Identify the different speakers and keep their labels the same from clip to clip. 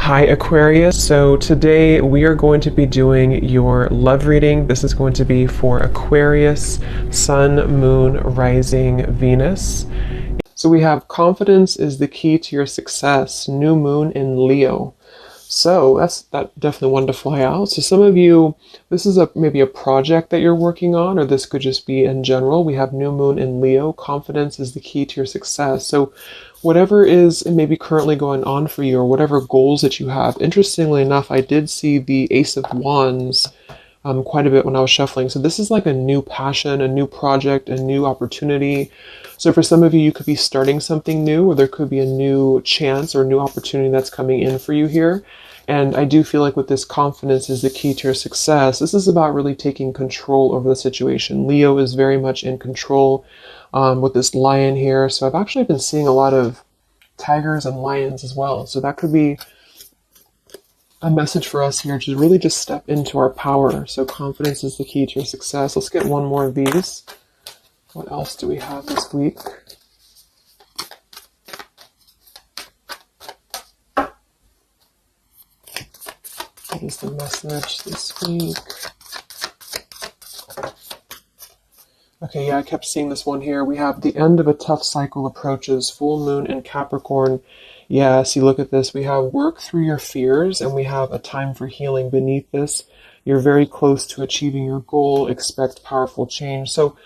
Speaker 1: Hi Aquarius, so today we are going to be doing your love reading. This is going to be for Aquarius, Sun, Moon, Rising, Venus. So we have confidence is the key to your success, new moon in Leo. So that definitely one to fly out. So some of you, this is maybe a project that you're working on, or this could just be in general. We have new moon in Leo. Confidence is the key to your success. So whatever is maybe currently going on for you, or whatever goals that you have. Interestingly enough, I did see the Ace of Wands quite a bit when I was shuffling. So this is like a new passion, a new project, a new opportunity. So for some of you, you could be starting something new, or there could be a new chance or new opportunity that's coming in for you here. And I do feel like with this confidence is the key to your success. This is about really taking control over the situation. Leo is very much in control with this lion here. So I've actually been seeing a lot of tigers and lions as well. So that could be a message for us here to really just step into our power. So confidence is the key to your success. Let's get one more of these. What else do we have this week? What is the message this week? Okay, yeah, I kept seeing this one here. We have the end of a tough cycle approaches, full moon in Capricorn. Yeah, see, look at this. We have work through your fears, and we have a time for healing beneath this. You're very close to achieving your goal. Expect powerful change. So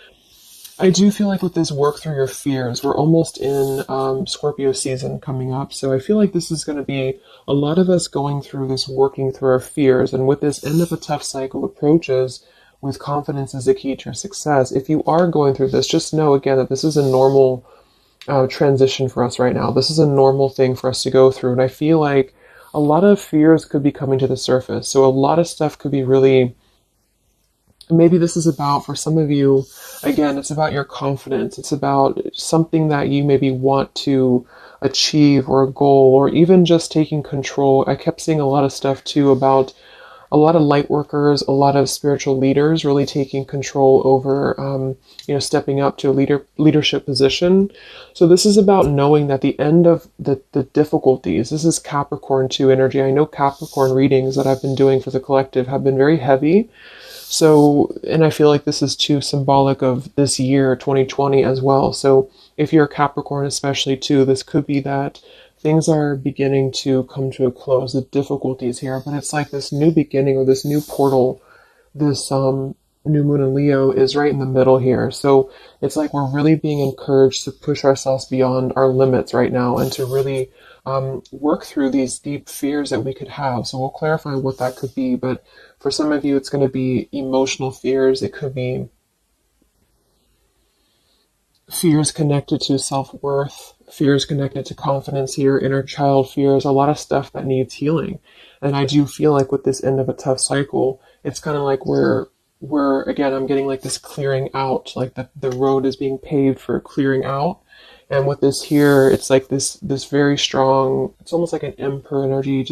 Speaker 1: I do feel like with this work through your fears, we're almost in Scorpio season coming up. So I feel like this is going to be a lot of us going through this, working through our fears. And with this end of a tough cycle approaches, with confidence is the key to your success. If you are going through this, just know again that this is a normal transition for us right now. This is a normal thing for us to go through. And I feel like a lot of fears could be coming to the surface. So a lot of stuff could be really, maybe this is about, for some of you, again, it's about your confidence. It's about something that you maybe want to achieve, or a goal, or even just taking control. I kept seeing a lot of stuff too about a lot of light workers, a lot of spiritual leaders really taking control over, stepping up to a leadership position. So this is about knowing that the end of the difficulties, this is Capricorn 2 energy. I know Capricorn readings that I've been doing for the collective have been very heavy. So, and I feel like this is too symbolic of this year, 2020 as well. So if you're a Capricorn especially too, this could be that things are beginning to come to a close, the difficulties here, but it's like this new beginning, or this new portal, this new moon in Leo is right in the middle here. So it's like we're really being encouraged to push ourselves beyond our limits right now, and to really work through these deep fears that we could have. So we'll clarify what that could be, but for some of you, it's going to be emotional fears. It could be fears connected to self-worth, fears connected to confidence here, inner child fears, a lot of stuff that needs healing. And I do feel like with this end of a tough cycle, it's kind of like we're again, I'm getting like this clearing out, like the road is being paved for clearing out. And with this here, it's like this very strong, it's almost like an emperor energy,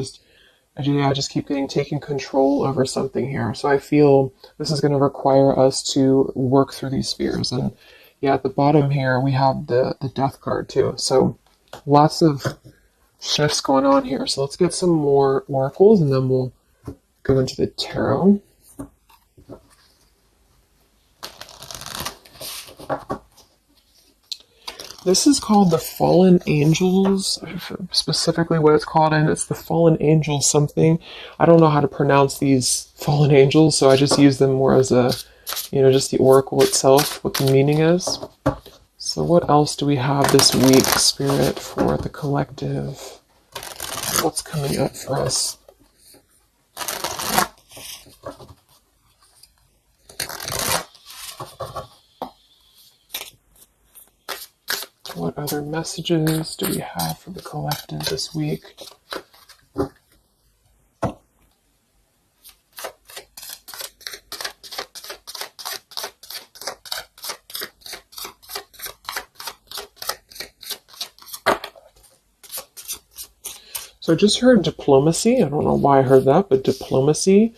Speaker 1: I just keep taking control over something here. So I feel this is going to require us to work through these fears. And yeah, at the bottom here, we have the death card too. So lots of shifts going on here. So let's get some more oracles, and then we'll go into the tarot. This is called the Fallen Angels, specifically what it's called, and it's the Fallen Angel something. I don't know how to pronounce these Fallen Angels, so I just use them more as a, just the oracle itself, what the meaning is. So what else do we have this week, Spirit, for the collective? What's coming up for us? What other messages do we have for the collective this week? So I just heard diplomacy. I don't know why I heard that, but diplomacy.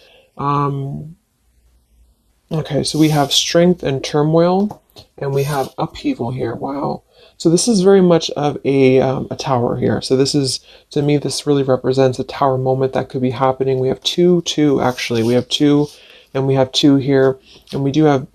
Speaker 1: Okay, so we have strength and turmoil, and we have upheaval here. Wow. So this is very much of a tower here. So this is, to me, this really represents a tower moment that could be happening. We have two actually. We have two, and we have two here, and we do have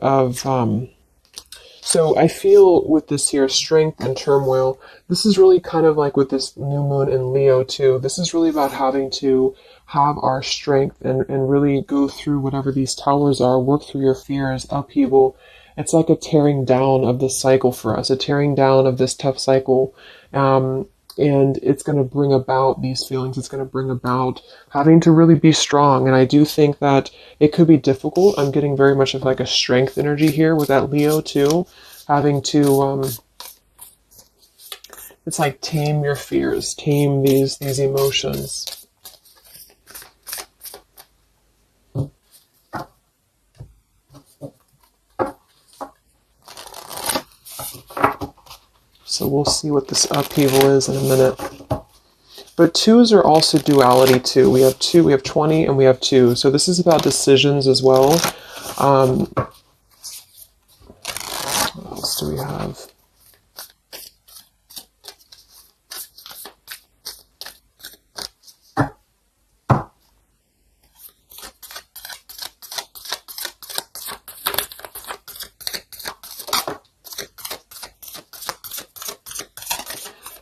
Speaker 1: so I feel with this here, strength and turmoil, this is really kind of like with this new moon in Leo too. This is really about having to have our strength and really go through whatever these towers are, work through your fears, upheaval. It's like a tearing down of this cycle for us, a tearing down of this tough cycle. And it's going to bring about these feelings. It's going to bring about having to really be strong. And I do think that it could be difficult. I'm getting very much of like a strength energy here with that Leo too. Having to, it's like tame your fears, tame these emotions. So we'll see what this upheaval is in a minute. But twos are also duality too. We have 2, we have 20, and we have 2. So this is about decisions as well. What else do we have?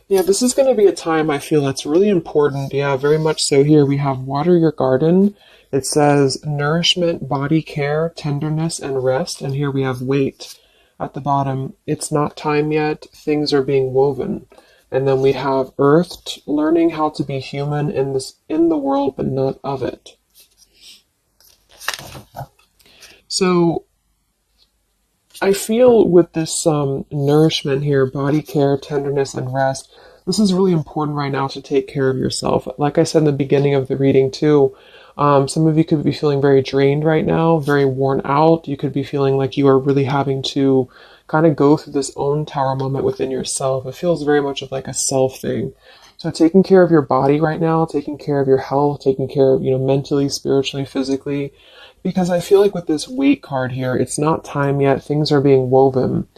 Speaker 1: Yeah, this is going to be a time I feel that's really important. Yeah, very much so. Here we have water your garden. It says nourishment, body care, tenderness, and rest. And here we have wait at the bottom. It's not time yet. Things are being woven. And then we have earth, learning how to be human in the world, but not of it. So I feel with this nourishment here, body care, tenderness, and rest, this is really important right now to take care of yourself. Like I said in the beginning of the reading too, some of you could be feeling very drained right now, very worn out. You could be feeling like you are really having to kind of go through this own tower moment within yourself. It feels very much of like a self thing. So taking care of your body right now, taking care of your health, taking care of, mentally, spiritually, physically, because I feel like with this weight card here, it's not time yet. Things are being woven.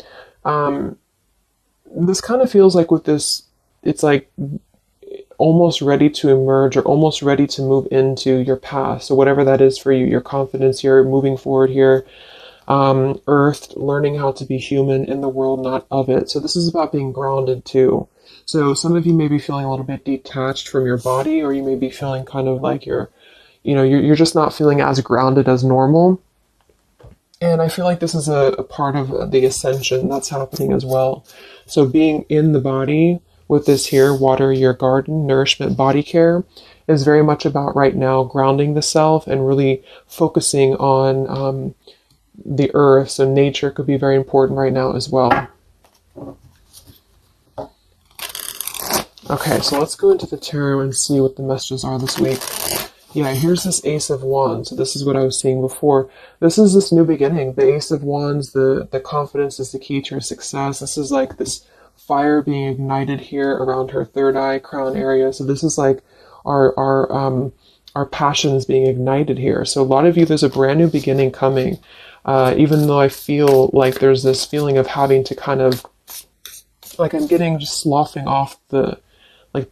Speaker 1: This kind of feels like with this, it's like almost ready to emerge or almost ready to move into your path. So whatever that is for you, your confidence here, moving forward here, earth, learning how to be human in the world, not of it. So this is about being grounded too. So some of you may be feeling a little bit detached from your body, or you may be feeling kind of like you're just not feeling as grounded as normal. And I feel like this is a part of the ascension that's happening as well. So being in the body with this here, water your garden, nourishment, body care, is very much about right now grounding the self and really focusing on the earth. So nature could be very important right now as well. Okay, so let's go into the tarot and see what the messages are this week. Yeah, here's this Ace of Wands. So this is what I was seeing before. This is this new beginning. The Ace of Wands, the confidence is the key to your success. This is like this fire being ignited here around her third eye crown area. So this is like our passions being ignited here. So a lot of you, there's a brand new beginning coming. Even though I feel like there's this feeling of having to kind of, like I'm getting just sloughing off the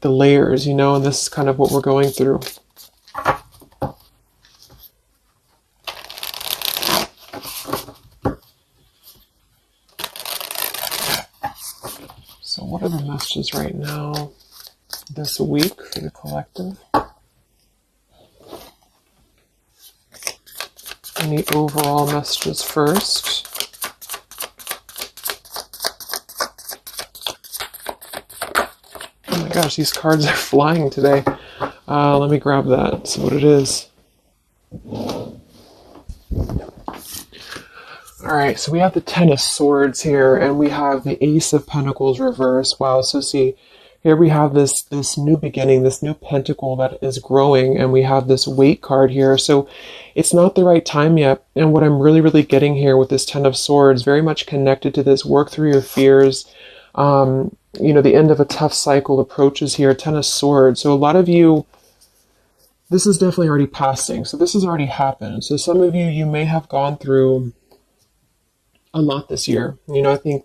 Speaker 1: layers, and this is kind of what we're going through. So what are the messages right now this week for the collective? Any overall messages first? Oh my gosh, these cards are flying today. Let me grab that, see what it is. Alright, so we have the Ten of Swords here, and we have the Ace of Pentacles reversed. Wow, so see, here we have this new beginning, this new pentacle that is growing, and we have this weight card here. So it's not the right time yet. And what I'm really, really getting here with this Ten of Swords, very much connected to this, work through your fears. The end of a tough cycle approaches here, Ten of Swords. So a lot of you, this is definitely already passing. So this has already happened. So some of you, you may have gone through a lot this year. You know, I think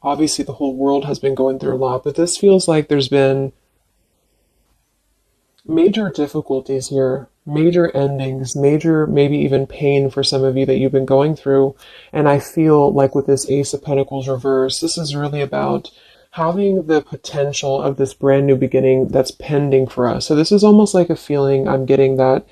Speaker 1: obviously the whole world has been going through a lot, but this feels like there's been major difficulties here, major endings, major maybe even pain for some of you that you've been going through. And I feel like with this Ace of Pentacles reverse, this is really about having the potential of this brand new beginning that's pending for us. So this is almost like a feeling I'm getting that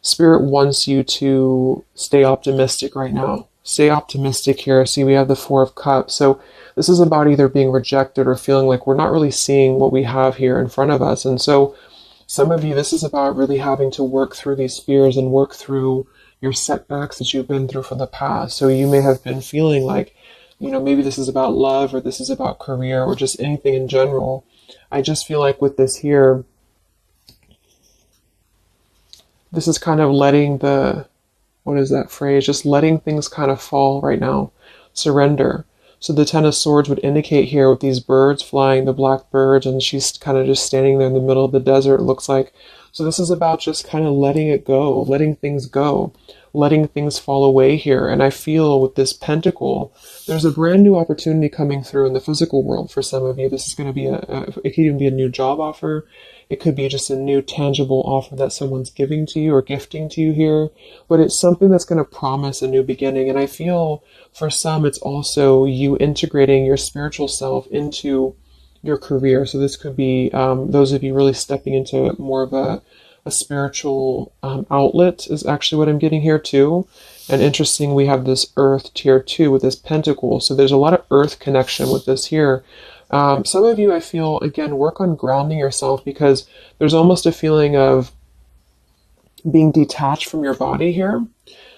Speaker 1: Spirit wants you to stay optimistic right now. Stay optimistic here. See, we have the Four of Cups. So this is about either being rejected or feeling like we're not really seeing what we have here in front of us. And so some of you, this is about really having to work through these fears and work through your setbacks that you've been through from the past. So you may have been feeling like, you know, maybe this is about love or this is about career or just anything in general. I just feel like with this here, this is kind of letting what is that phrase? Just letting things kind of fall right now. Surrender. So the Ten of Swords would indicate here with these birds flying, the black birds, and she's kind of just standing there in the middle of the desert, it looks like. So this is about just kind of letting it go, letting things go, letting things fall away here. And I feel with this pentacle, there's a brand new opportunity coming through in the physical world for some of you. This is going to be it could even be a new job offer. It could be just a new tangible offer that someone's giving to you or gifting to you here. But it's something that's going to promise a new beginning. And I feel for some, it's also you integrating your spiritual self into your career. So this could be those of you really stepping into more of a spiritual outlet is actually what I'm getting here too. And interesting, we have this earth tier 2 with this pentacle. So there's a lot of earth connection with this here. Some of you, I feel, again, work on grounding yourself because there's almost a feeling of being detached from your body here.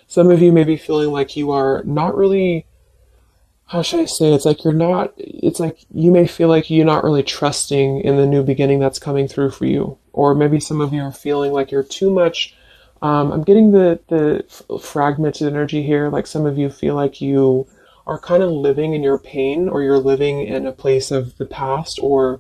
Speaker 1: Some of you may be feeling like you are not really, how should I say, it's like you may feel like you're not really trusting in the new beginning that's coming through for you. Or maybe some of you are feeling like you're too much, I'm getting the fragmented energy here, like some of you feel like you are kind of living in your pain or you're living in a place of the past or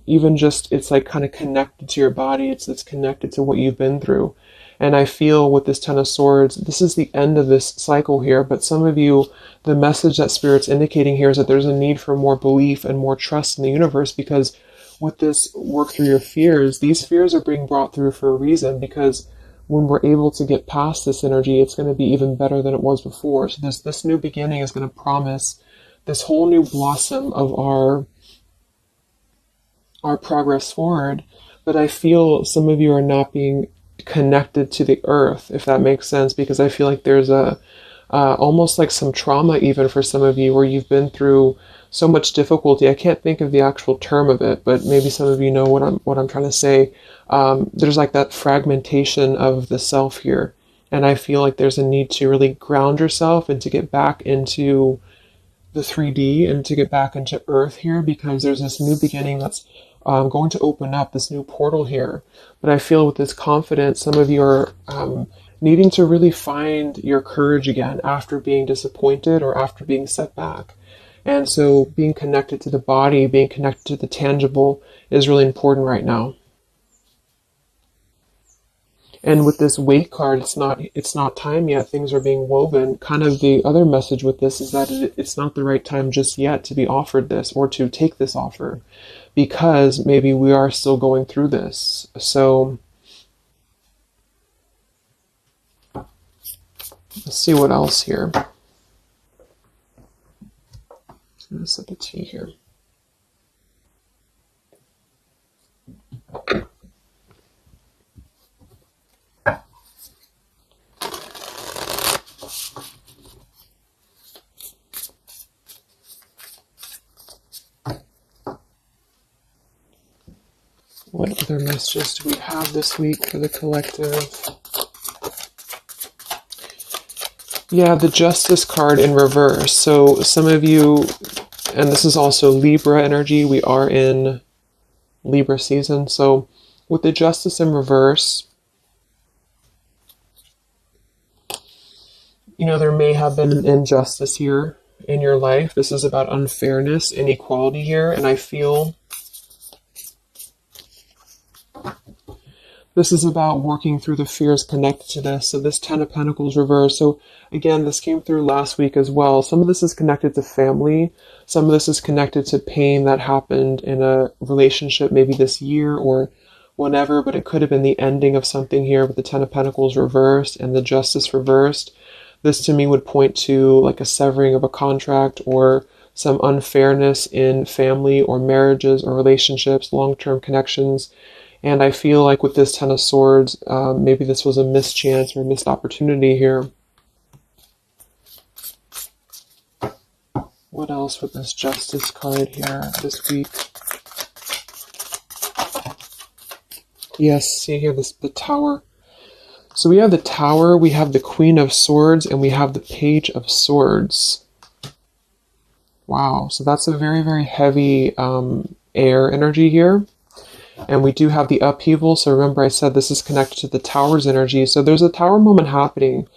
Speaker 1: even just it's like kind of connected to your body. It's connected to what you've been through. And I feel with this Ten of Swords, this is the end of this cycle here. But some of you, the message that Spirit's indicating here is that there's a need for more belief and more trust in the universe because with this work through your fears, these fears are being brought through for a reason because when we're able to get past this energy, it's going to be even better than it was before. So this new beginning is going to promise this whole new blossom of our progress forward. But I feel some of you are not being connected to the earth, if that makes sense, because I feel like there's almost like some trauma even for some of you where you've been through so much difficulty. I can't think of the actual term of it, but maybe some of you know what I'm trying to say. There's like that fragmentation of the self here. And I feel like there's a need to really ground yourself and to get back into the 3D and to get back into earth here because there's this new beginning that's going to open up, this new portal here. But I feel with this confidence, some of you are needing to really find your courage again after being disappointed or after being set back. And so being connected to the body, being connected to the tangible is really important right now. And with this Wait card, it's not time yet. Things are being woven. Kind of the other message with this is that it's not the right time just yet to be offered this or to take this offer because maybe we are still going through this. So let's see what else here. I'm going to sip a tea here. What other messages do we have this week for the collective? Yeah, the Justice card in reverse. So some of you, and this is also Libra energy, we are in Libra season. So with the Justice in reverse, you know, there may have been an injustice here in your life. This is about unfairness, inequality here, and I feel This is about working through the fears connected to this. So this 10 of Pentacles reversed. So again, this came through last week as well. Some of this is connected to family. Some of this is connected to pain that happened in a relationship maybe this year or whenever, but it could have been the ending of something here with the 10 of Pentacles reversed and the Justice reversed. This to me would point to like a severing of a contract or some unfairness in family or marriages or relationships, long-term connections. And I feel like with this 10 of Swords, maybe this was a mischance or a missed opportunity here. What else with this Justice card here this week? Yes, see here, the Tower. So we have the Tower, we have the Queen of Swords, and we have the Page of Swords. Wow, so that's a very, very heavy air energy here. And we do have the upheaval. So remember I said this is connected to the Tower's energy. So there's a Tower moment happening.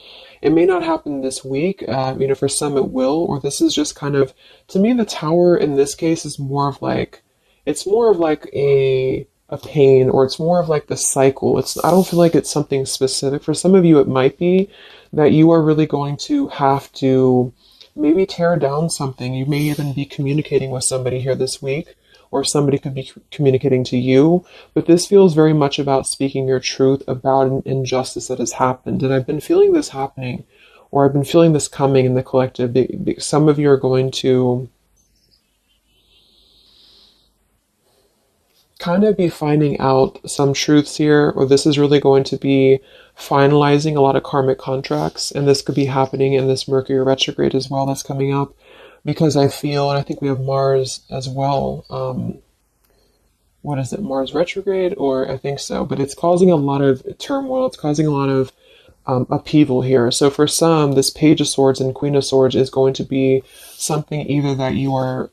Speaker 1: It may not happen this week. For some it will. Or this is just kind of, to me, the Tower in this case is more of like, it's more of like a pain, or it's more of like the cycle. I don't feel like it's something specific. For some of you, it might be that you are really going to have to maybe tear down something. You may even be communicating with somebody here this week, or somebody could be communicating to you, but this feels very much about speaking your truth about an injustice that has happened. And I've been feeling this happening, or I've been feeling this coming in the collective. Some of you are going to kind of be finding out some truths here, or this is really going to be finalizing a lot of karmic contracts, and this could be happening in this Mercury retrograde as well that's coming up. Because I feel, and I think we have Mars as well. What is it, Mars retrograde? Or I think so. But it's causing a lot of turmoil. It's causing a lot of upheaval here. So for some, this Page of Swords and Queen of Swords is going to be something either that you are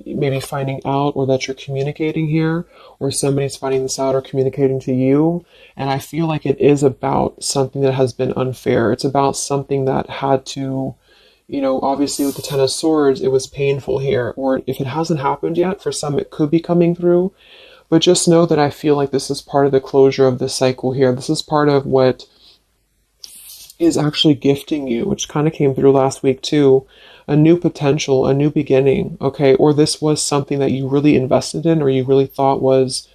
Speaker 1: maybe finding out, or that you're communicating here, or somebody's finding this out or communicating to you. And I feel like it is about something that has been unfair. It's about something that had to, obviously with the 10 of Swords, it was painful here. Or if it hasn't happened yet, for some it could be coming through. But just know that I feel like this is part of the closure of the cycle here. This is part of what is actually gifting you, which kind of came through last week too. A new potential, a new beginning, okay? Or this was something that you really invested in, or you really thought was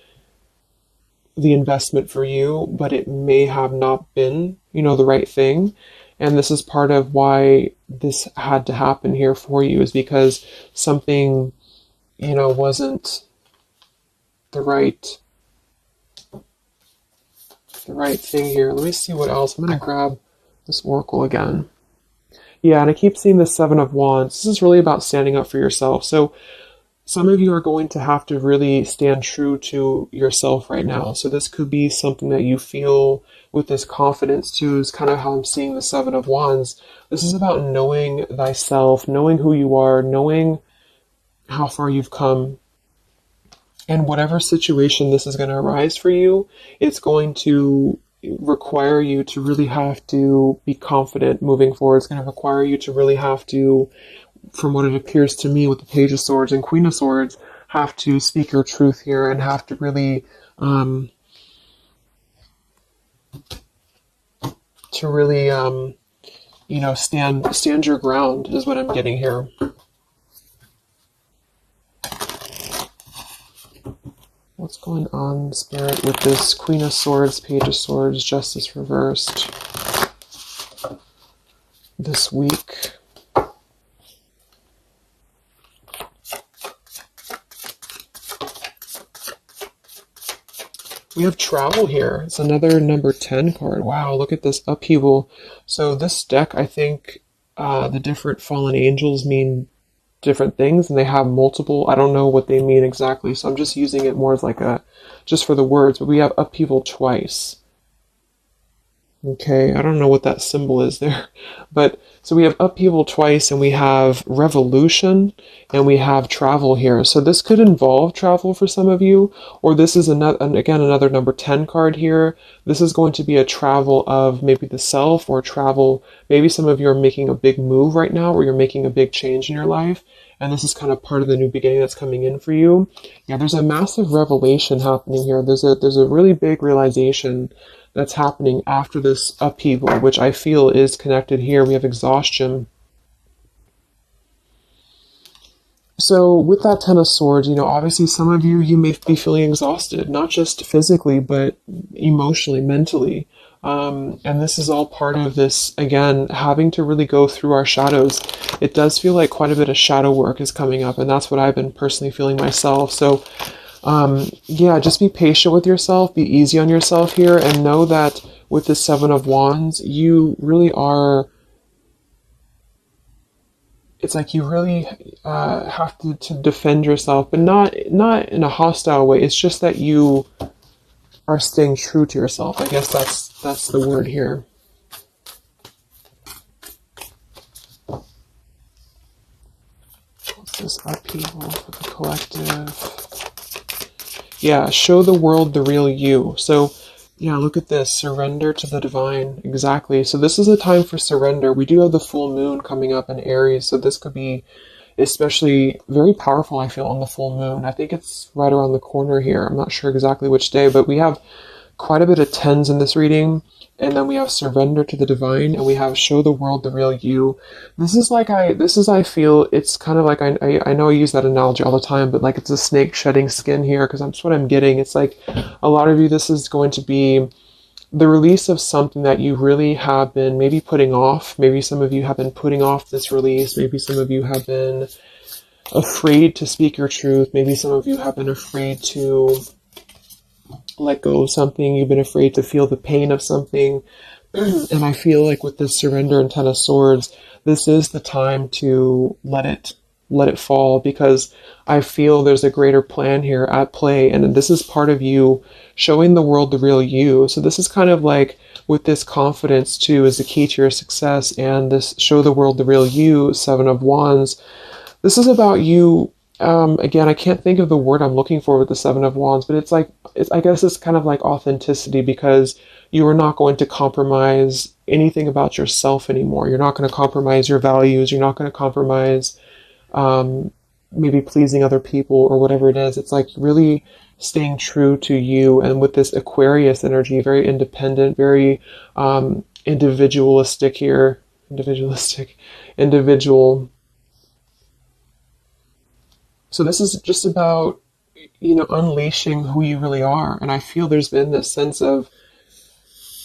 Speaker 1: the investment for you, but it may have not been, the right thing. And this is part of why this had to happen here for you, is because something, wasn't the right thing here. Let me see what else. I'm going to grab this oracle again. Yeah, and I keep seeing the 7 of Wands. This is really about standing up for yourself. So some of you are going to have to really stand true to yourself right now. So this could be something that you feel with this confidence too, is kind of how I'm seeing the 7 of Wands. This is about knowing thyself, knowing who you are, knowing how far you've come. And whatever situation this is going to arise for you, it's going to require you to really have to be confident moving forward. It's going to require you to really have to, from what it appears to me with the Page of Swords and Queen of Swords, have to speak your truth here and have to really stand your ground is what I'm getting here. What's going on, Spirit, with this Queen of Swords, Page of Swords, Justice reversed this week? We have travel here. It's another number 10 card. Wow, look at this upheaval. So this deck, I think the different fallen angels mean different things, and they have multiple. I don't know what they mean exactly, so I'm just using it more as like just for the words. But we have upheaval twice. Okay, I don't know what that symbol is there. But so we have upheaval twice, and we have revolution, and we have travel here. So this could involve travel for some of you, or this is another number 10 card here. This is going to be a travel of maybe the self, or travel. Maybe some of you are making a big move right now, or you're making a big change in your life. and this is kind of part of the new beginning that's coming in for you. Yeah, there's a massive revelation happening here. There's a really big realization that's happening after this upheaval, which I feel is connected here. We have exhaustion. So with that Ten of Swords, obviously some of you may be feeling exhausted, not just physically, but emotionally, mentally. And this is all part of this, again, having to really go through our shadows. It does feel like quite a bit of shadow work is coming up, and that's what I've been personally feeling myself. So, yeah, just be patient with yourself, be easy on yourself here, and know that with the Seven of Wands, you really are... It's like you really have to defend yourself, but not in a hostile way. It's just that you are staying true to yourself. I guess that's the word here. What's this upheaval for the collective? Yeah, show the world the real you. So, yeah, look at this. Surrender to the divine. Exactly. So this is a time for surrender. We do have the full moon coming up in Aries, so this could be especially very powerful, I feel, on the full moon. I think it's right around the corner here. I'm not sure exactly which day, but we have quite a bit of tens in this reading. And then we have surrender to the divine, and we have show the world the real you. I feel, it's kind of like, I know I use that analogy all the time, but like it's a snake shedding skin here, because that's what I'm getting. It's like a lot of you, this is going to be the release of something that you really have been maybe putting off. Maybe some of you have been putting off this release. Maybe some of you have been afraid to speak your truth. Maybe some of you have been afraid to let go of something. You've been afraid to feel the pain of something. And I feel like with this surrender and Ten of Swords, this is the time to let it fall, because I feel there's a greater plan here at play, and this is part of you showing the world the real you. So this is kind of like, with this confidence too is the key to your success, and this show the world the real you, Seven of Wands. This is about you. Again, I can't think of the word I'm looking for with the Seven of Wands, but I guess it's kind of like authenticity, because you are not going to compromise anything about yourself anymore. You're not going to compromise your values. You're not going to compromise maybe pleasing other people or whatever it is. It's like really staying true to you. And with this Aquarius energy, very independent, very individualistic here. Individual. So this is just about, unleashing who you really are. And I feel there's been this sense of,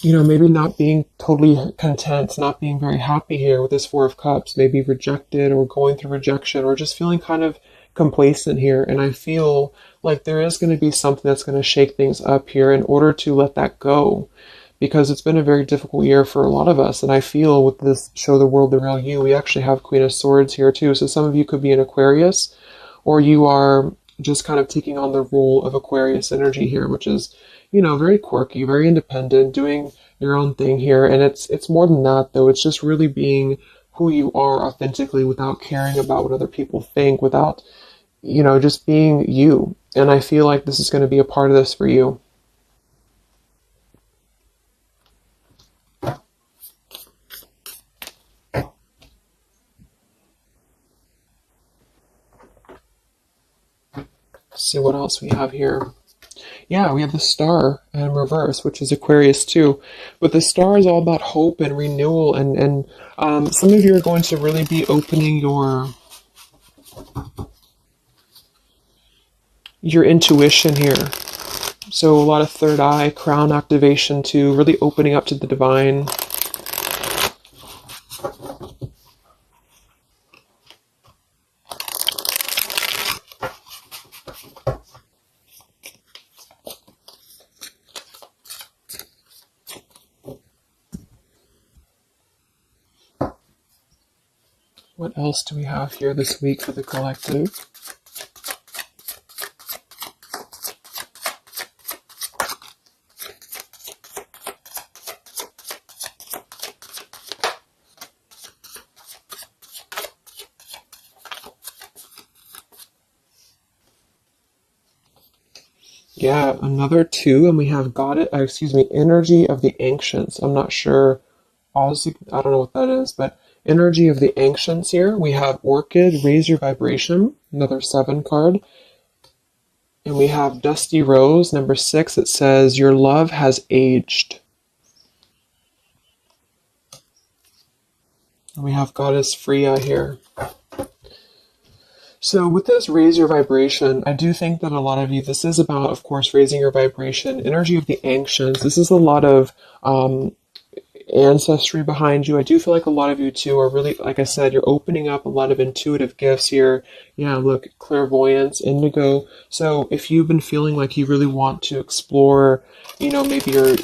Speaker 1: maybe not being totally content, not being very happy here with this Four of Cups, maybe rejected or going through rejection, or just feeling kind of complacent here. And I feel like there is going to be something that's going to shake things up here in order to let that go, because it's been a very difficult year for a lot of us. And I feel with this show the world the real you, we actually have Queen of Swords here too. So some of you could be an Aquarius, or you are just kind of taking on the role of Aquarius energy here, which is, very quirky, very independent, doing your own thing here. And it's more than that, though. It's just really being who you are authentically, without caring about what other people think, without, just being you. And I feel like this is going to be a part of this for you. See what else we have here. Yeah, we have the Star in reverse, which is Aquarius too. But the Star is all about hope and renewal, and some of you are going to really be opening your intuition here. So a lot of third eye, crown activation too, really opening up to the divine. What else do we have here this week for the collective? Yeah, another two, and we have energy of the ancients. I'm not sure. I don't know what that is, but Energy of the ancients here. We have Orchid, raise your vibration, another 7 card. And we have Dusty Rose, number 6. It says, your love has aged. And we have Goddess Freya here. So with this raise your vibration, I do think that a lot of you, this is about, of course, raising your vibration. Energy of the ancients. This is a lot of ancestry behind you. I do feel like a lot of you too are really, like I said, you're opening up a lot of intuitive gifts here. Yeah, look, clairvoyance, indigo. So if you've been feeling like you really want to explore, you know, maybe your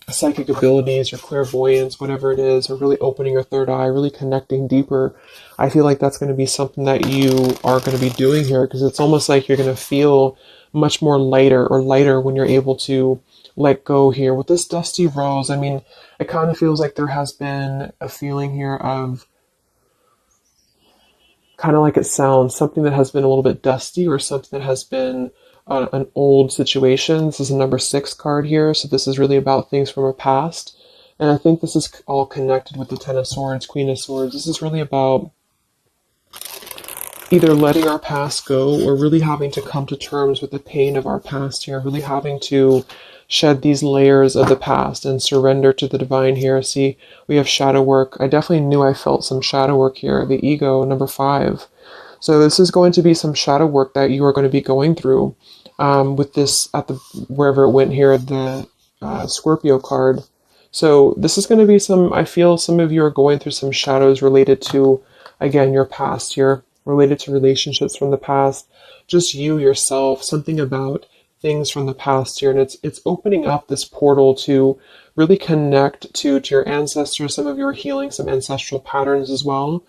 Speaker 1: psychic abilities, your clairvoyance, whatever it is, or really opening your third eye, really connecting deeper, I feel like that's going to be something that you are going to be doing here, because it's almost like you're going to feel much more lighter when you're able to let go here. With this Dusty Rose, I mean, it kind of feels like there has been a feeling here of, kind of like it sounds, something that has been a little bit dusty, or something that has been an old situation. This is a number 6 card here, so this is really about things from our past. And I think this is all connected with the Ten of Swords, Queen of Swords. This is really about either letting our past go, or really having to come to terms with the pain of our past here, really having to shed these layers of the past and surrender to the divine here. See, we have shadow work. I definitely knew I felt some shadow work here. The ego, number 5. So this is going to be some shadow work that you are going to be going through with this at the wherever it went here, the Scorpio card. So this is going to be some, I feel some of you are going through some shadows related to, again, your past here, related to relationships from the past, just you yourself, something about things from the past here. And it's opening up this portal to really connect to your ancestors. Some of you are healing some ancestral patterns as well.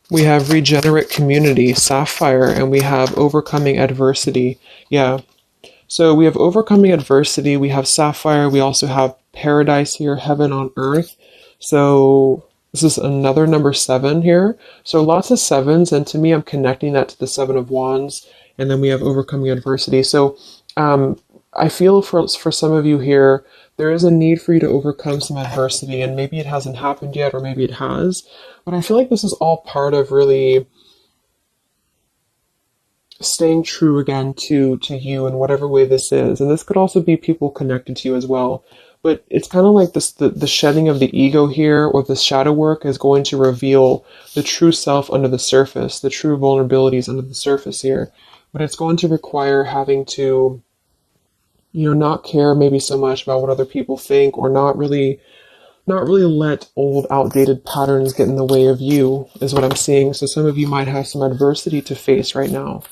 Speaker 1: We have regenerate community, sapphire, and we have overcoming adversity. Yeah. So we have overcoming adversity, we have sapphire, we also have paradise here, heaven on earth. So this is another number 7 here. So lots of 7s, and to me, I'm connecting that to the 7 of Wands, and then we have overcoming adversity. So I feel for some of you here, there is a need for you to overcome some adversity, and maybe it hasn't happened yet, or maybe it has. But I feel like this is all part of really staying true again to you in whatever way this is. And this could also be people connected to you as well. But it's kind of like this, the shedding of the ego here, or the shadow work, is going to reveal the true self under the surface, the true vulnerabilities under the surface here. But it's going to require having to, you know, not care maybe so much about what other people think, or not really let old outdated patterns get in the way of you, is what I'm seeing. So some of you might have some adversity to face right now.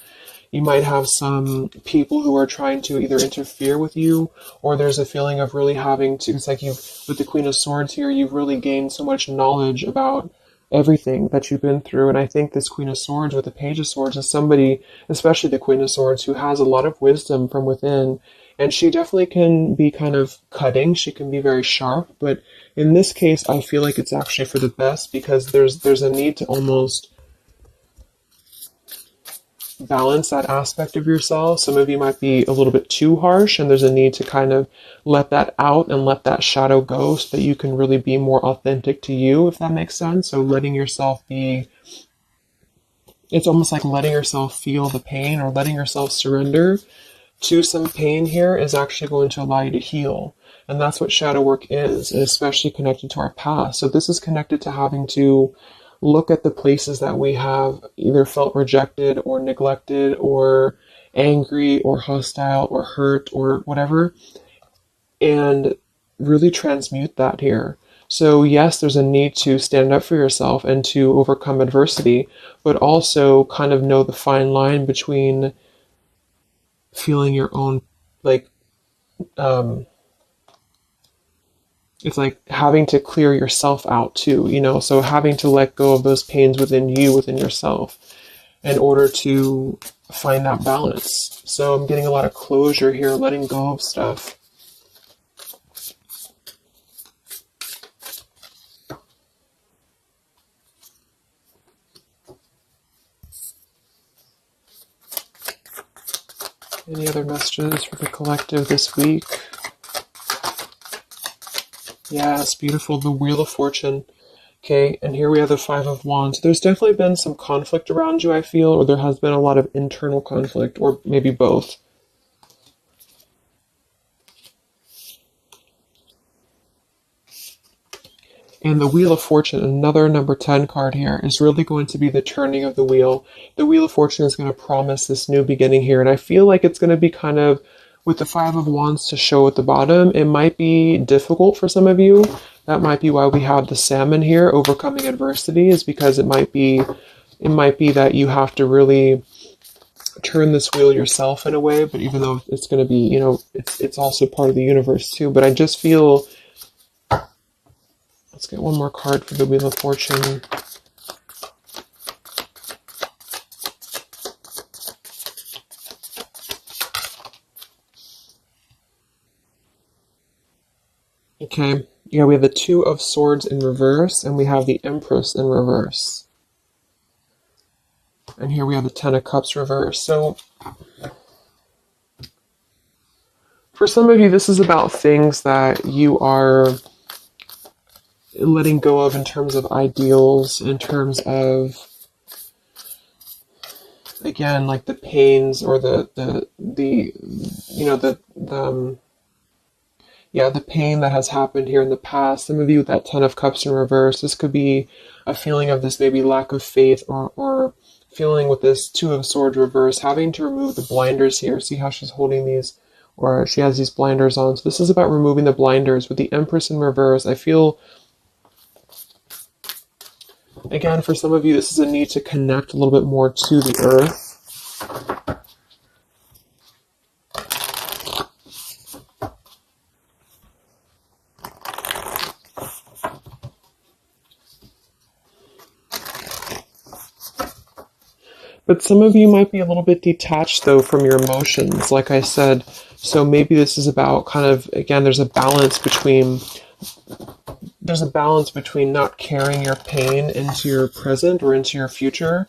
Speaker 1: You might have some people who are trying to either interfere with you, or there's a feeling of really having to, it's like you've, with the Queen of Swords here, you've really gained so much knowledge about everything that you've been through. And I think this Queen of Swords with the Page of Swords is somebody, especially the Queen of Swords, who has a lot of wisdom from within. And she definitely can be kind of cutting. She can be very sharp. But in this case, I feel like it's actually for the best, because there's a need to almost balance that aspect of yourself. Some of you might be a little bit too harsh, and there's a need to kind of let that out and let that shadow go, so that you can really be more authentic to you, if that makes sense. So letting yourself be, it's almost like letting yourself feel the pain, or letting yourself surrender to some pain here, is actually going to allow you to heal. And that's what shadow work is, especially connected to our past. So this is connected to having to look at the places that we have either felt rejected or neglected or angry or hostile or hurt or whatever, and really transmute that here. So yes, there's a need to stand up for yourself and to overcome adversity, but also kind of know the fine line between feeling your own, like, it's like having to clear yourself out too, you know, so having to let go of those pains within you, within yourself, in order to find that balance. So I'm getting a lot of closure here, letting go of stuff. Any other messages for the collective this week? Yes, beautiful. The Wheel of Fortune. Okay, and here we have the Five of Wands. There's definitely been some conflict around you, I feel, or there has been a lot of internal conflict, or maybe both. And the Wheel of Fortune, another number 10 card here, is really going to be the turning of the wheel. The Wheel of Fortune is going to promise this new beginning here, and I feel like it's going to be kind of, with the Five of Wands to show at the bottom, it might be difficult for some of you. That might be why we have the Salmon here, overcoming adversity, is because it might be that you have to really turn this wheel yourself in a way, but even though it's going to be, you know, it's also part of the universe too. But I just feel, let's get one more card for the Wheel of Fortune. Okay, yeah, we have the Two of Swords in reverse, and we have the Empress in reverse. And here we have the Ten of Cups reverse. So, for some of you, this is about things that you are letting go of in terms of ideals, in terms of, again, like the pains or the pain that has happened here in the past. Some of you with that Ten of Cups in reverse, this could be a feeling of this maybe lack of faith, or feeling with this Two of Swords reverse, having to remove the blinders here. See how she's holding these, or she has these blinders on. So this is about removing the blinders. With the Empress in reverse, I feel, again, for some of you, this is a need to connect a little bit more to the earth. But some of you might be a little bit detached, though, from your emotions, like I said. So maybe this is about kind of, again, there's a balance between not carrying your pain into your present or into your future,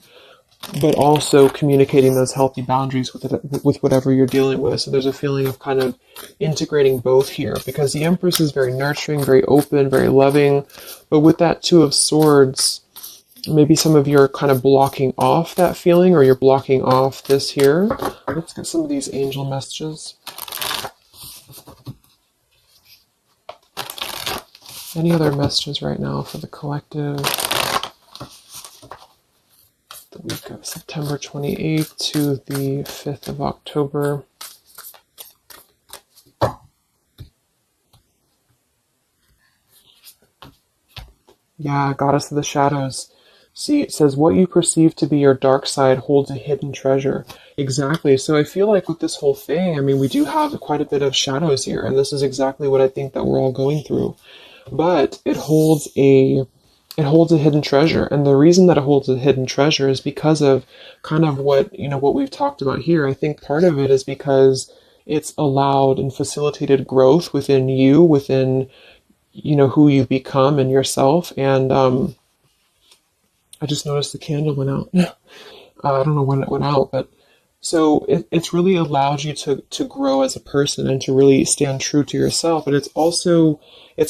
Speaker 1: but also communicating those healthy boundaries with whatever you're dealing with. So there's a feeling of kind of integrating both here, because the Empress is very nurturing, very open, very loving. But with that Two of Swords, maybe some of you are kind of blocking off that feeling, or you're blocking off this here. Let's get some of these angel messages. Any other messages right now for the collective? The week of September 28th to the 5th of October. Yeah, Goddess of the Shadows. See, it says, what you perceive to be your dark side holds a hidden treasure. Exactly. So I feel like with this whole thing, I mean, we do have quite a bit of shadows here, and this is exactly what I think that we're all going through. But it holds a hidden treasure, and the reason that it holds a hidden treasure is because of kind of what we've talked about here. I think part of it is because it's allowed and facilitated growth within you, within who you've become and yourself. And I just noticed the candle went out. I don't know when it went out, but so it's really allowed you to grow as a person and to really stand true to yourself. But it's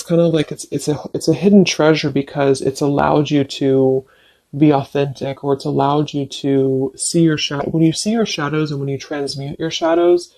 Speaker 1: kind of like it's a hidden treasure because it's allowed you to be authentic, or it's allowed you to see your shadow. When you see your shadows and when you transmute your shadows,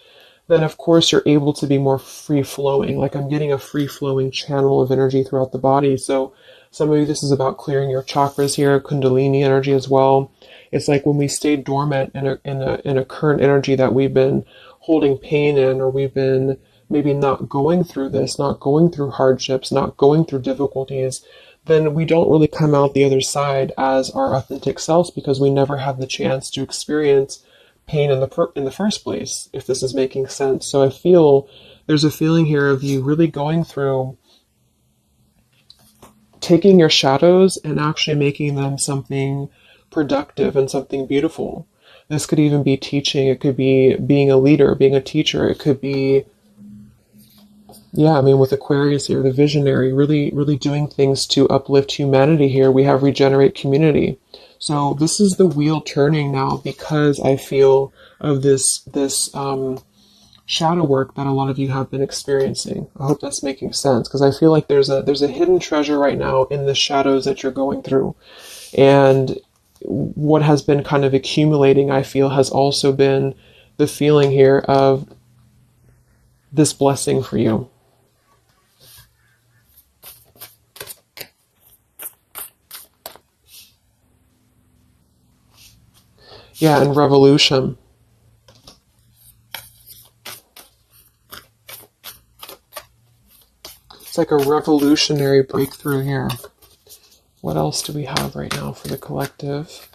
Speaker 1: then of course you're able to be more free-flowing. Like I'm getting a free-flowing channel of energy throughout the body. So some of you, this is about clearing your chakras here, Kundalini energy as well. It's like when we stay dormant in a current energy that we've been holding pain in, or we've been maybe not going through this, not going through hardships, not going through difficulties, then we don't really come out the other side as our authentic selves, because we never have the chance to experience pain in the first place, if this is making sense. So I feel there's a feeling here of you really going through taking your shadows and actually making them something productive and something beautiful. This could even be teaching. It could be being a leader, being a teacher. It could be, with Aquarius here, the visionary, really, really doing things to uplift humanity here. We have regenerate community. So this is the wheel turning now, because I feel of this shadow work that a lot of you have been experiencing. I hope that's making sense, because I feel like there's a hidden treasure right now in the shadows that you're going through. And what has been kind of accumulating, I feel, has also been the feeling here of this blessing for you. Yeah, and revolution. It's like a revolutionary breakthrough here. What else do we have right now for the collective?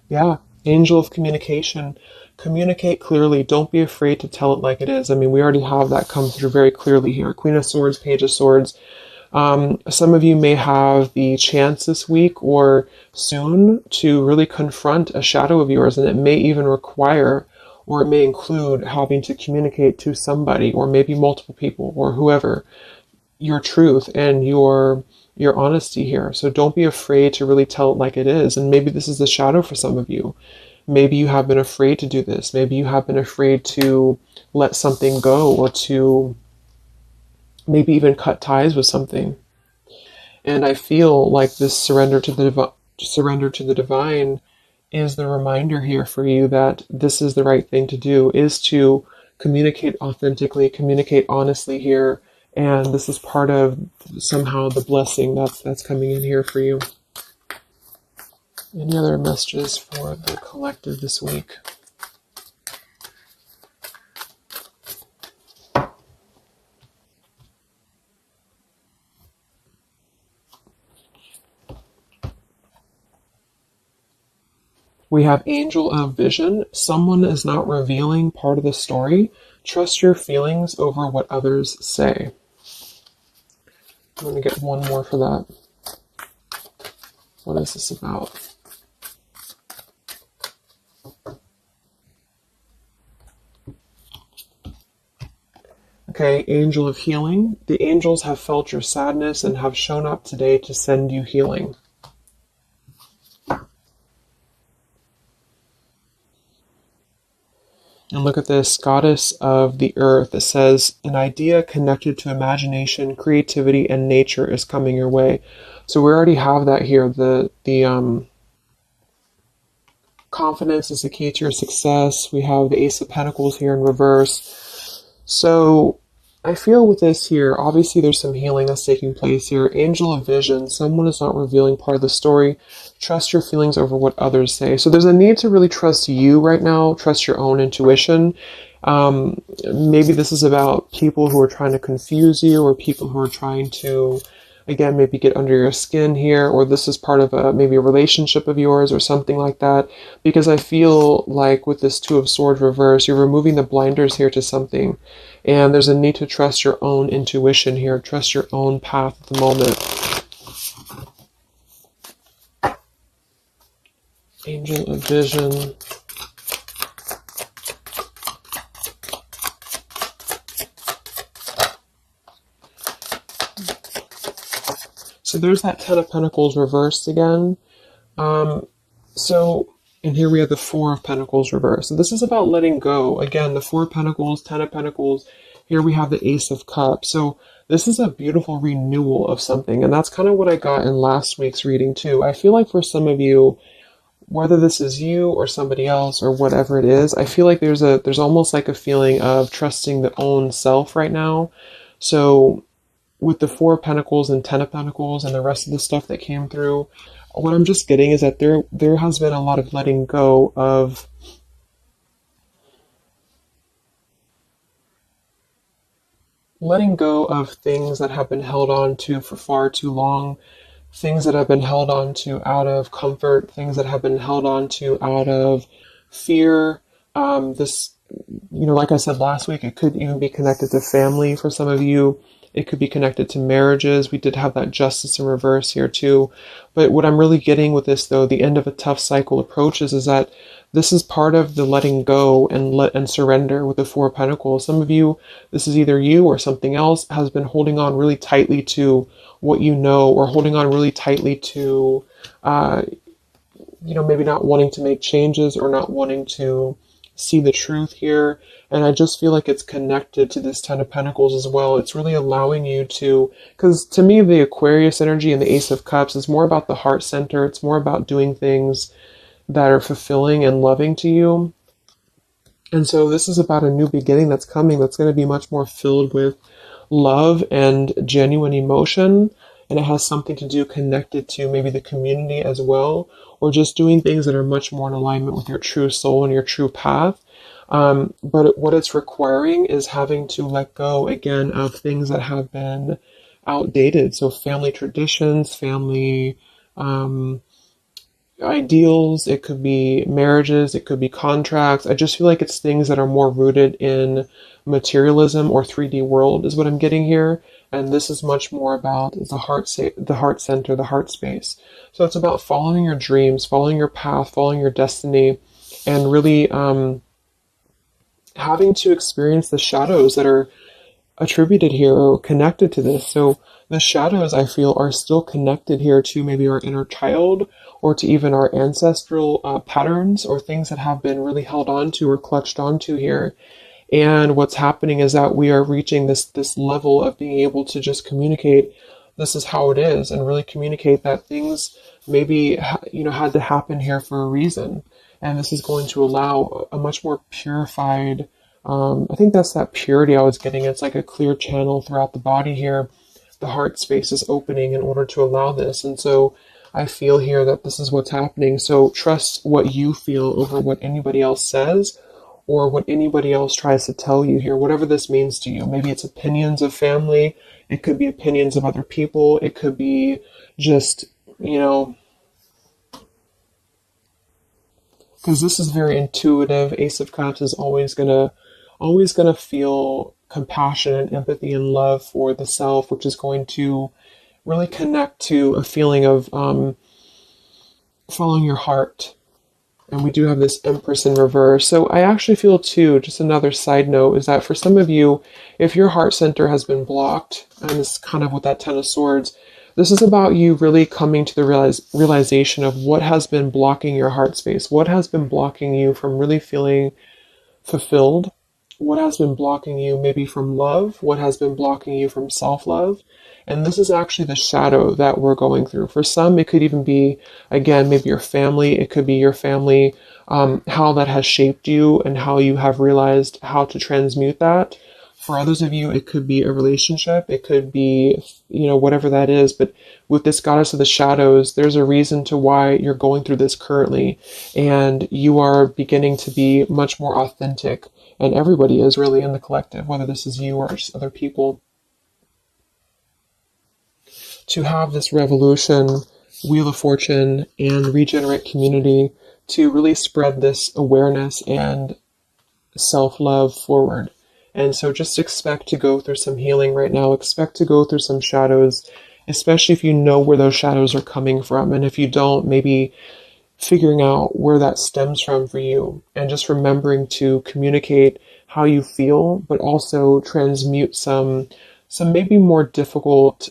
Speaker 1: Yeah, angel of communication. Communicate clearly. Don't be afraid to tell it like it is. I mean, we already have that come through very clearly here. Queen of Swords, Page of Swords. Some of you may have the chance this week or soon to really confront a shadow of yours, and it may even require, or it may include, having to communicate to somebody, or maybe multiple people, or whoever, your truth and your honesty here. So don't be afraid to really tell it like it is. And maybe this is the shadow for some of you. Maybe you have been afraid to do this. Maybe you have been afraid to let something go, or to maybe even cut ties with something. And I feel like this surrender to the divine is the reminder here for you that this is the right thing to do, is to communicate authentically, communicate honestly here, and this is part of somehow the blessing that's coming in here for you. Any other messages for the collective this week? We have Angel of Vision. Someone is not revealing part of the story. Trust your feelings over what others say. I'm going to get one more for that. What is this about? Okay, Angel of Healing. The angels have felt your sadness and have shown up today to send you healing. And look at this, Goddess of the Earth. It says, an idea connected to imagination, creativity, and nature is coming your way. So we already have that here. The confidence is the key to your success. We have the Ace of Pentacles here in reverse. So I feel with this here, obviously there's some healing that's taking place here. Angel of Vision, someone is not revealing part of the story. Trust your feelings over what others say. So there's a need to really trust you right now, trust your own intuition. Maybe this is about people who are trying to confuse you, or people who are trying to, again, maybe get under your skin here, or this is part of maybe a relationship of yours or something like that. Because I feel like with this Two of Swords reverse, you're removing the blinders here to something. And there's a need to trust your own intuition here, trust your own path at the moment. Angel of Vision. So there's that Ten of Pentacles reversed again. And here we have the Four of Pentacles reversed. So this is about letting go. Again, the Four of Pentacles, Ten of Pentacles. Here we have the Ace of Cups. So this is a beautiful renewal of something. And that's kind of what I got in last week's reading too. I feel like for some of you, whether this is you or somebody else or whatever it is, I feel like there's almost like a feeling of trusting the own self right now. So with the Four of Pentacles and Ten of Pentacles and the rest of the stuff that came through, what I'm just getting is that there has been a lot of letting go of things that have been held on to for far too long, things that have been held on to out of comfort, things that have been held on to out of fear. Like I said last week, it could even be connected to family for some of you. It could be connected to marriages. We did have that justice in reverse here too. But what I'm really getting with this, though, the end of a tough cycle approaches, is that this is part of the letting go and surrender with the Four of Pentacles. Some of you, this is either you or something else, has been holding on really tightly to what you know, or holding on really tightly to, maybe not wanting to make changes or not wanting to see the truth here. And I just feel like it's connected to this Ten of Pentacles as well. It's really allowing you to, because to me, the Aquarius energy and the Ace of Cups is more about the heart center. It's more about doing things that are fulfilling and loving to you. And so this is about a new beginning that's coming, that's going to be much more filled with love and genuine emotion. And it has something to do connected to maybe the community as well, or just doing things that are much more in alignment with your true soul and your true path. But what it's requiring is having to let go again of things that have been outdated. So family traditions, family ideals, it could be marriages, it could be contracts. I just feel like it's things that are more rooted in materialism or 3D world is what I'm getting here. And this is much more about the heart center, the heart space. So it's about following your dreams, following your path, following your destiny, and really having to experience the shadows that are attributed here or connected to this. So the shadows, I feel, are still connected here to maybe our inner child, or to even our ancestral patterns, or things that have been really held on to or clutched onto here. And what's happening is that we are reaching this level of being able to just communicate, this is how it is, and really communicate that things maybe had to happen here for a reason. And this is going to allow a much more purified, I think that's that purity I was getting. It's like a clear channel throughout the body here. The heart space is opening in order to allow this. And so I feel here that this is what's happening. So trust what you feel over what anybody else says, or what anybody else tries to tell you here, whatever this means to you. Maybe it's opinions of family. It could be opinions of other people. It could be just, because this is very intuitive. Ace of Cups is always gonna feel compassion and empathy and love for the self, which is going to really connect to a feeling of following your heart. And we do have this Empress in reverse. So I actually feel too, just another side note, is that for some of you, if your heart center has been blocked, and this is kind of with that Ten of Swords, this is about you really coming to the realization of what has been blocking your heart space, what has been blocking you from really feeling fulfilled, what has been blocking you maybe from love, what has been blocking you from self-love. And this is actually the shadow that we're going through. For some, it could even be, again, maybe your family. It could be your family, how that has shaped you and how you have realized how to transmute that. For others of you, it could be a relationship. It could be, whatever that is. But with this Goddess of the Shadows, there's a reason to why you're going through this currently. And you are beginning to be much more authentic. And everybody is really in the collective, whether this is you or just other people. To have this revolution, Wheel of Fortune, and regenerate community to really spread this awareness and self-love forward. And so just expect to go through some healing right now. Expect to go through some shadows, especially if you know where those shadows are coming from. And if you don't, maybe figuring out where that stems from for you. And just remembering to communicate how you feel, but also transmute some maybe more difficult,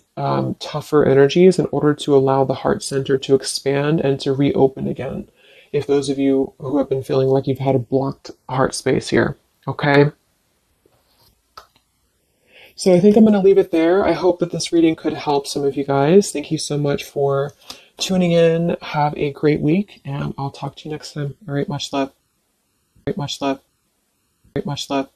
Speaker 1: tougher energies in order to allow the heart center to expand and to reopen again. If those of you who have been feeling like you've had a blocked heart space here, okay? So I think I'm going to leave it there. I hope that this reading could help some of you guys. Thank you so much for tuning in. Have a great week, and I'll talk to you next time. All right, much love. Much love. Much love.